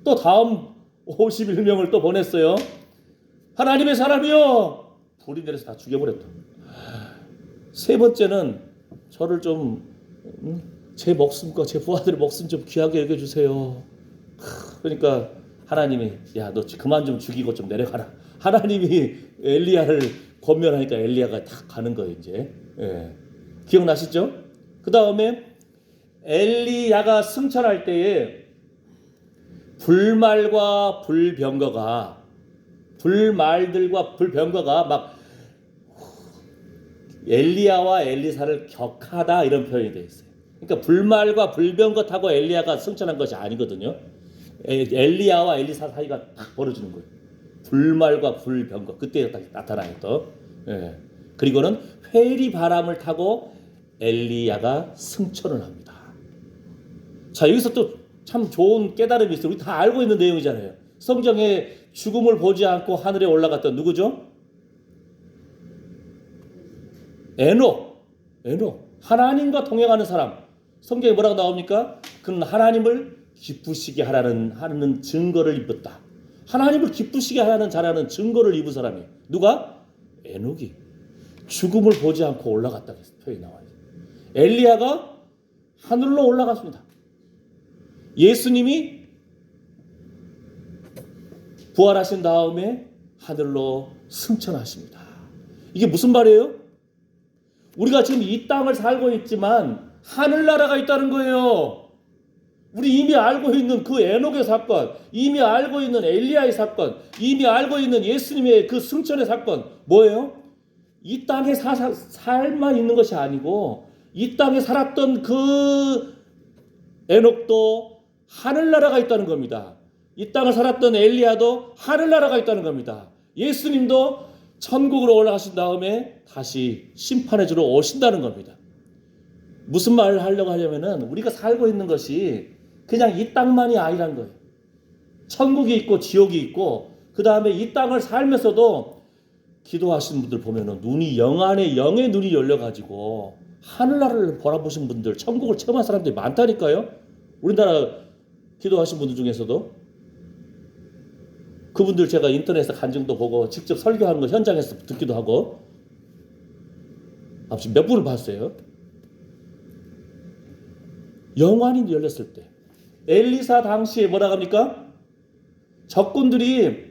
또 다음 51명을 또 보냈어요. 하나님의 사람이여 불이 내려서 다 죽여버렸다. 세 번째는 저를 좀 제 목숨과 제 부하들의 목숨 좀 귀하게 여겨주세요. 그러니까 하나님이 야 너 그만 좀 죽이고 좀 내려가라. 하나님이 엘리야를 권면하니까 엘리야가 딱 가는 거예요 이제. 예. 기억나시죠? 그 다음에 엘리야가 승천할 때에 불말과 불병거가 불말들과 불병거가 막 엘리야와 엘리사를 격하다 이런 표현이 되어 있어요. 그러니까 불말과 불병거 타고 엘리야가 승천한 것이 아니거든요. 엘리야와 엘리사 사이가 딱 벌어지는 거예요. 불말과 불병거 그때 딱 나타나요 또. 예. 그리고는 회리 바람을 타고 엘리야가 승천을 합니다. 자 여기서 또 참 좋은 깨달음이 있어요. 우리 다 알고 있는 내용이잖아요. 성경에 죽음을 보지 않고 하늘에 올라갔던 누구죠? 에녹. 하나님과 동행하는 사람. 성경에 뭐라고 나옵니까? 그는 하나님을 기쁘시게 하는 증거를 입었다. 하나님을 기쁘시게 하는 잘하는 증거를 입은 사람이 누가? 에녹이 죽음을 보지 않고 올라갔다 표현이 나와요. 엘리야가 하늘로 올라갔습니다. 예수님이 부활하신 다음에 하늘로 승천하십니다. 이게 무슨 말이에요? 우리가 지금 이 땅을 살고 있지만 하늘나라가 있다는 거예요. 우리 이미 알고 있는 그 에녹의 사건, 이미 알고 있는 엘리야의 사건, 이미 알고 있는 예수님의 그 승천의 사건 뭐예요? 이 땅에 살만 있는 것이 아니고 이 땅에 살았던 그 에녹도 하늘나라가 있다는 겁니다. 이 땅을 살았던 엘리야도 하늘나라가 있다는 겁니다. 예수님도 천국으로 올라가신 다음에 다시 심판해 주러 오신다는 겁니다. 무슨 말을 하려고 하냐면은 우리가 살고 있는 것이 그냥 이 땅만이 아니란 거예요. 천국이 있고 지옥이 있고 그 다음에 이 땅을 살면서도 기도하시는 분들 보면은 눈이 영의 눈이 열려가지고 하늘나라를 바라보신 분들, 천국을 체험한 사람들이 많다니까요. 우리나라 기도하신 분들 중에서도 그분들 제가 인터넷에서 간증도 보고 직접 설교하는 거 현장에서 듣기도 하고 몇 분을 봤어요. 영안이 열렸을 때 엘리사 당시에 뭐라고 합니까? 적군들이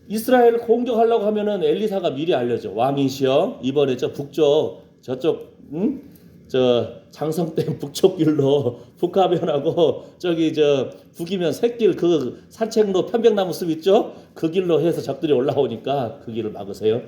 이스라엘을 공격하려고 하면은 엘리사가 미리 알려줘. 왕이시여 이번에 저 북쪽 저쪽 저 장성댐 북쪽 길로 북하면하고 저기 저 북이면 샛길 그 산책로 편백나무 숲 있죠? 그 길로 해서 적들이 올라오니까 그 길을 막으세요.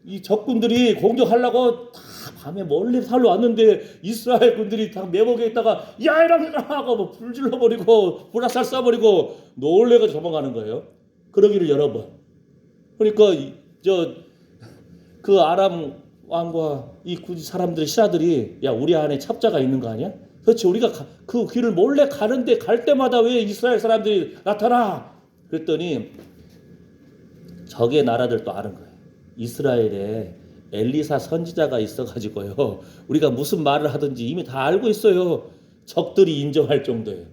이 적군들이 공격하려고 다 밤에 멀리 달려왔는데 이스라엘 군들이 다 매복에 있다가 야 이러라 하고 뭐 불질러 버리고 불화살 쏴버리고 놀래가지고 도망가는 거예요. 그러기를 여러 번. 그러니까 그 아람 왕과 이 사람들의 신하들이 야 우리 안에 첩자가 있는 거 아니야? 그렇지 우리가 그 길을 몰래 가는데 갈 때마다 왜 이스라엘 사람들이 나타나? 그랬더니 적의 나라들도 아는 거예요. 이스라엘에 엘리사 선지자가 있어가지고요. 우리가 무슨 말을 하든지 이미 다 알고 있어요. 적들이 인정할 정도예요.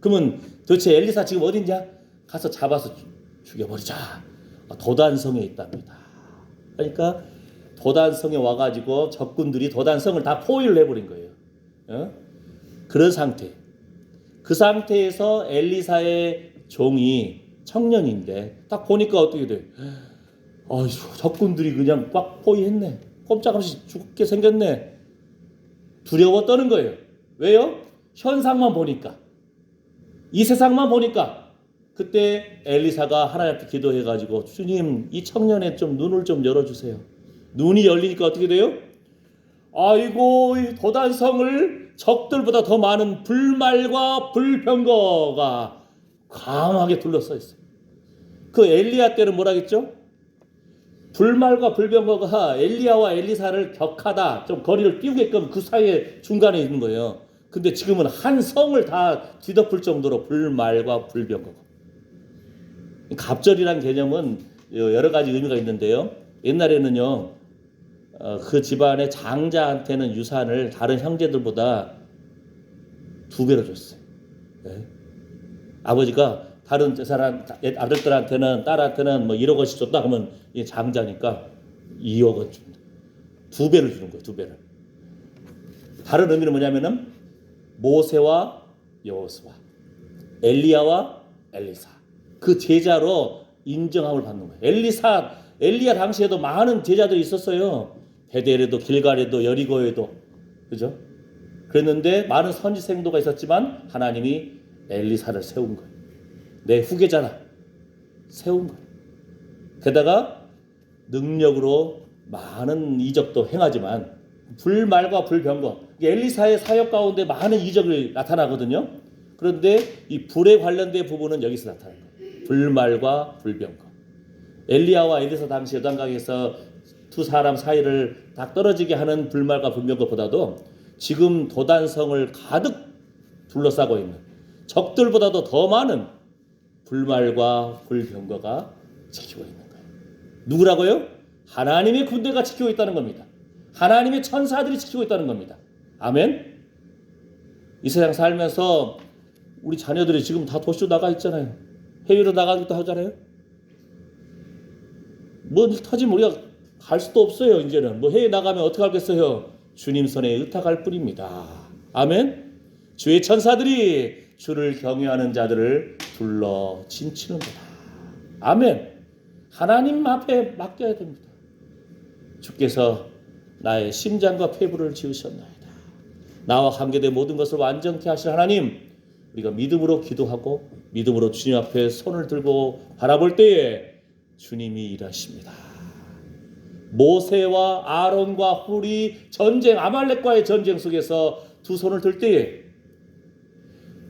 그러면 도대체 엘리사 지금 어딨냐? 가서 잡아서 죽여버리자. 도단성에 있답니다. 그러니까 도단성에 와가지고 적군들이 도단성을 다 포위를 해버린 거예요. 그런 상태. 그 상태에서 엘리사의 종이 청년인데 딱 보니까 어떻게 돼? 적군들이 그냥 꽉 포위했네. 꼼짝없이 죽게 생겼네. 두려워 떠는 거예요. 왜요? 현상만 보니까. 이 세상만 보니까. 그때 엘리사가 하나님 앞에 기도해가지고 주님 이 청년의 좀 눈을 좀 열어주세요. 눈이 열리니까 어떻게 돼요? 아이고 이 도단성을 적들보다 더 많은 불말과 불병거가 강하게 둘러싸 있어요. 그 엘리야 때는 뭐라겠죠? 불말과 불병거가 엘리야와 엘리사를 격하다 좀 거리를 띄우게끔 그 사이에 중간에 있는 거예요. 근데 지금은 한 성을 다 뒤덮을 정도로 불말과 불병거가. 갑절이란 개념은 여러 가지 의미가 있는데요. 옛날에는요 그 집안의 장자한테는 유산을 다른 형제들보다 2배로 줬어요. 네. 아버지가 다른 사람 아들들한테는 딸한테는 뭐 1억 원씩 줬다 하면 이 장자니까 2억 원 줍니다. 2배를 주는 거예요. 2배를. 다른 의미는 뭐냐면은 모세와 여호수아, 엘리야와 엘리사 그 제자로 인정함을 받는 거예요. 엘리야 당시에도 많은 제자들이 있었어요. 베델에도 길갈에도 여리고에도 그죠? 그랬는데 많은 선지생도가 있었지만 하나님이 엘리사를 세운 거예요. 내 후계자라 세운 거예요. 게다가 능력으로 많은 이적도 행하지만 불말과 불병거 엘리사의 사역 가운데 많은 이적이 나타나거든요. 그런데 이 불에 관련된 부분은 여기서 나타나는 거예요. 불말과 불병거. 엘리야와 엘리사 당시 요단강에서 두 사람 사이를 다 떨어지게 하는 불말과 불병거보다도 지금 도단성을 가득 둘러싸고 있는 적들보다도 더 많은 불말과 불병거가 지키고 있는 거예요. 누구라고요? 하나님의 군대가 지키고 있다는 겁니다. 하나님의 천사들이 지키고 있다는 겁니다. 아멘. 이 세상 살면서 우리 자녀들이 지금 다 도시로 나가 있잖아요. 해외로 나가기도 하잖아요. 뭐 터지면 우리가 갈 수도 없어요. 이제는 뭐 해외 나가면 어떻게 하겠어요? 주님 손에 의탁할 뿐입니다. 아멘. 주의 천사들이 주를 경외하는 자들을 둘러 진치는도다. 아멘. 하나님 앞에 맡겨야 됩니다. 주께서 나의 심장과 폐부를 지으셨나이다. 나와 관계된 모든 것을 완전케 하실 하나님, 우리가 믿음으로 기도하고 믿음으로 주님 앞에 손을 들고 바라볼 때에 주님이 일하십니다. 모세와 아론과 훌이 전쟁 아말렉과의 전쟁 속에서 두 손을 들 때에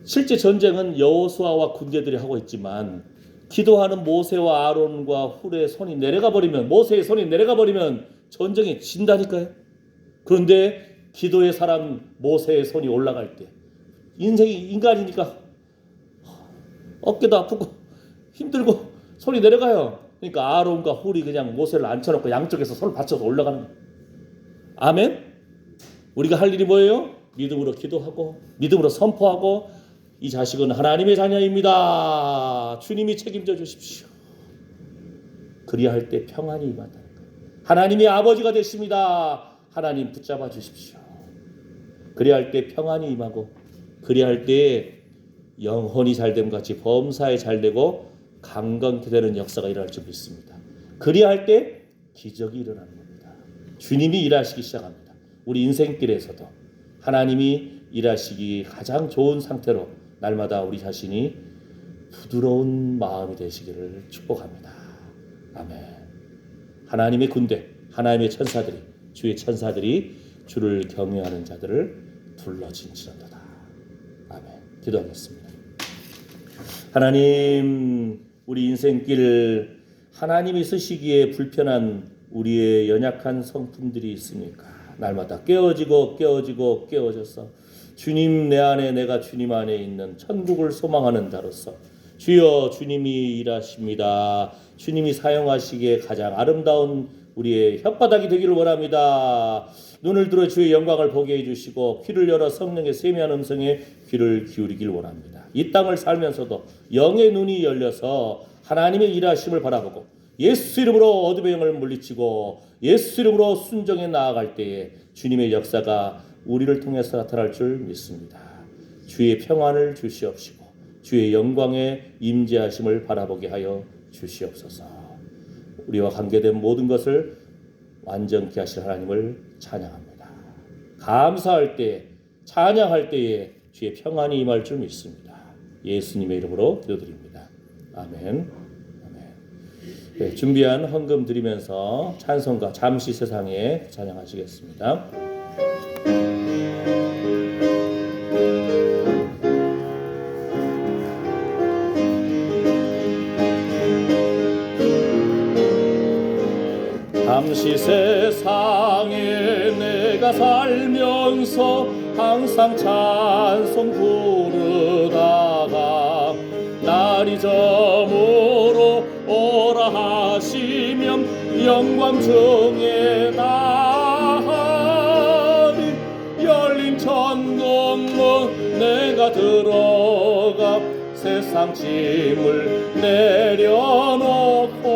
실제 전쟁은 여호수아와 군대들이 하고 있지만 기도하는 모세와 아론과 훌의 손이 내려가 버리면 모세의 손이 내려가 버리면 전쟁이 진다니까요. 그런데 기도의 사람 모세의 손이 올라갈 때 인생이 인간이니까 어깨도 아프고 힘들고 손이 내려가요. 그러니까 아론과 훌이 그냥 모세를 앉혀놓고 양쪽에서 손을 받쳐서 올라가는 거예요. 아멘. 우리가 할 일이 뭐예요? 믿음으로 기도하고 믿음으로 선포하고 이 자식은 하나님의 자녀입니다. 주님이 책임져 주십시오. 그리할 때 평안이 임한다는 거예요. 하나님의 아버지가 되십니다. 하나님 붙잡아 주십시오. 그리할 때 평안이 임하고 그리할 때 영혼이 잘됨 같이 범사에 잘되고 강건케 되는 역사가 일어날 줄 믿습니다. 그리할 때 기적이 일어나는 겁니다. 주님이 일하시기 시작합니다. 우리 인생길에서도 하나님이 일하시기 가장 좋은 상태로 날마다 우리 자신이 부드러운 마음이 되시기를 축복합니다. 아멘. 하나님의 군대, 하나님의 천사들이, 주의 천사들이 주를 경외하는 자들을 둘러진지로다. 아멘. 기도하겠습니다. 하나님, 우리 인생길 하나님이 쓰시기에 불편한 우리의 연약한 성품들이 있으니까 날마다 깨어져서 주님 내 안에, 내가 주님 안에 있는 천국을 소망하는 자로서 주여, 주님이 일하십니다. 주님이 사용하시기에 가장 아름다운 우리의 혓바닥이 되기를 원합니다. 눈을 들어 주의 영광을 보게 해주시고 귀를 열어 성령의 세미한 음성에 귀를 기울이길 원합니다. 이 땅을 살면서도 영의 눈이 열려서 하나님의 일하심을 바라보고 예수 이름으로 어둠의 영을 물리치고 예수 이름으로 순종해 나아갈 때에 주님의 역사가 우리를 통해서 나타날 줄 믿습니다. 주의 평안을 주시옵시고 주의 영광의 임재하심을 바라보게 하여 주시옵소서. 우리와 관계된 모든 것을 완전케 하실 하나님을 찬양합니다. 감사할 때, 찬양할 때에 주의 평안이 임할 줄 믿습니다. 예수님의 이름으로 기도드립니다. 아멘. 네, 준비한 헌금 드리면서 찬송가 잠시 세상에 찬양하시겠습니다. 잠시 세상에 내가 살면서 항상 찬송 부르다가 날이 저물어 오라 하시면 영광 중에 나리 열린 천국문 내가 들어가 세상 짐을 내려놓고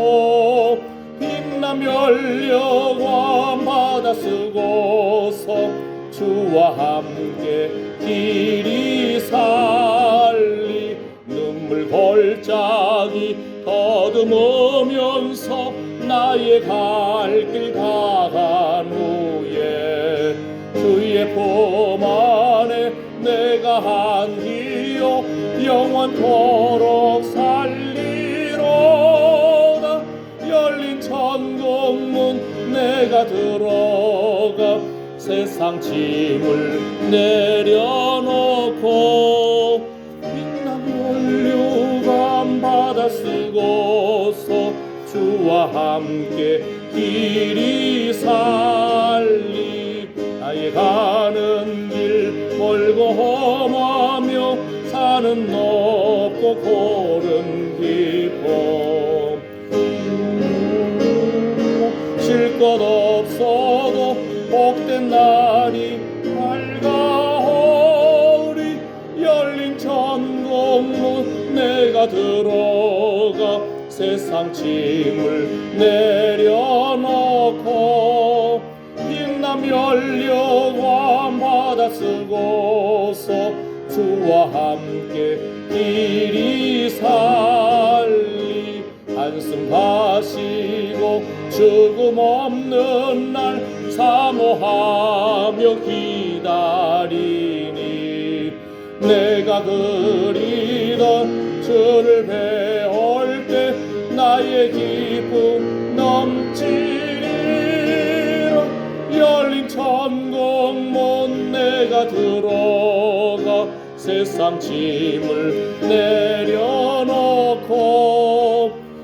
빛나며 열려와 바다 쓰고서 주와 함께 길이 살리 눈물 골짜기 더듬으면서 나의 갈 길 다간 후에 주의 품 안에 내가 한디요 영원토록 살리로다. 열린 천국문 내가 들어가 세상 짐을 내려놓고 빛나며 올려간 바다 쓰고서 주와 함께 길이 살리 나의 가는 길 멀고 험하며 산은 높고 골은 깊어 쉴 것 없어도 복된 날이 밝아오리. 열린 천국문 내가 들어가 세상 짐을 내려놓고 빛나며 열려와 바다 쓰고서 주와 함께 길이 살리 한숨 가시고 죽음 없는 날 사모하며 기다리니 내가 그리던 주를 배울 때 나의 기쁨 넘치리라. 열린 천국문 내가 들어가 세상 짐을 내려놓고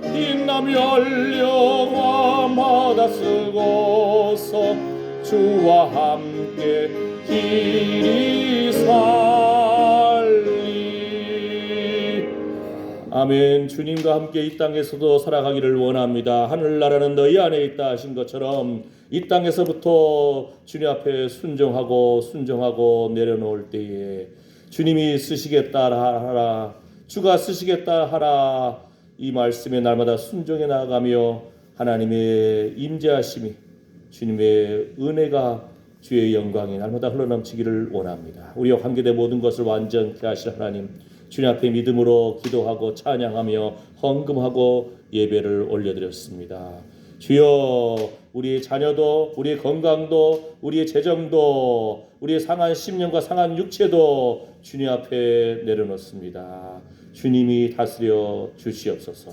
빛나며 열려와 바다 쓰고서 주와 함께 길이 살리. 아멘. 주님과 함께 이 땅에서도 살아가기를 원합니다. 하늘나라는 너희 안에 있다 하신 것처럼 이 땅에서부터 주님 앞에 순종하고 내려놓을 때에 주님이 쓰시겠다 하라, 주가 쓰시겠다 하라, 이 말씀에 날마다 순종해 나아가며 하나님의 임재하심이, 주님의 은혜가, 주의 영광이 날마다 흘러넘치기를 원합니다. 우리와 관계된 모든 것을 완전케 하실 하나님, 주님 앞에 믿음으로 기도하고 찬양하며 헌금하고 예배를 올려드렸습니다. 주여, 우리의 자녀도, 우리의 건강도, 우리의 재정도, 우리의 상한 심령과 상한 육체도 주님 앞에 내려놓습니다. 주님이 다스려 주시옵소서.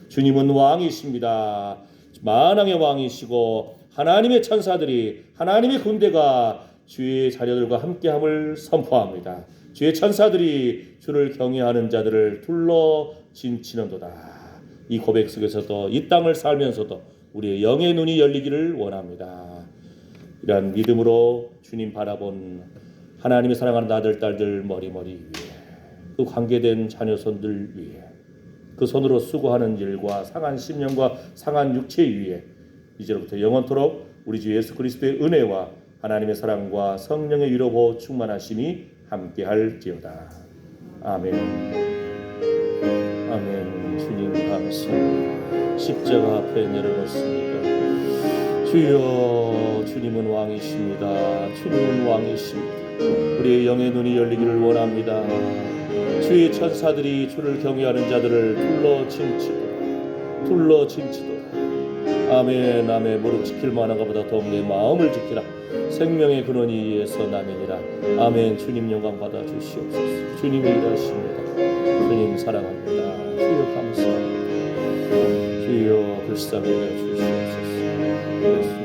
주님은 왕이십니다. 만왕의 왕이시고 하나님의 천사들이 하나님의 군대가 주의 자녀들과 함께함을 선포합니다. 주의 천사들이 주를 경외하는 자들을 둘러 진치는도다. 이 고백 속에서도 이 땅을 살면서도 우리의 영의 눈이 열리기를 원합니다. 이러한 믿음으로 주님 바라본 하나님의 사랑하는 아들 딸들 머리머리 위에 그 관계된 자녀손들 위에 그 손으로 수고하는 일과 상한 심령과 상한 육체 위에 이제로부터 영원토록 우리 주 예수 그리스도의 은혜와 하나님의 사랑과 성령의 위로보 충만하심이 함께할지어다. 아멘. 아멘. 주님 감사합니다. 십자가 앞에 내려놓습니다. 주여, 주님은 왕이십니다. 주님은 왕이십니다. 우리의 영의 눈이 열리기를 원합니다. 주의 천사들이 주를 경외하는 자들을 둘러 진치도다. 아멘. 아멘. 무릇 지킬 만한 것보다 더욱 내 마음을 지키라. 생명의 근원이 이에서 나느니라. 아멘. 주님 영광 받아 주시옵소서. 주님이 일하십니다. 주님 사랑합니다. 주여 감사합니다. 주여 불쌍히 여겨 주시옵소서.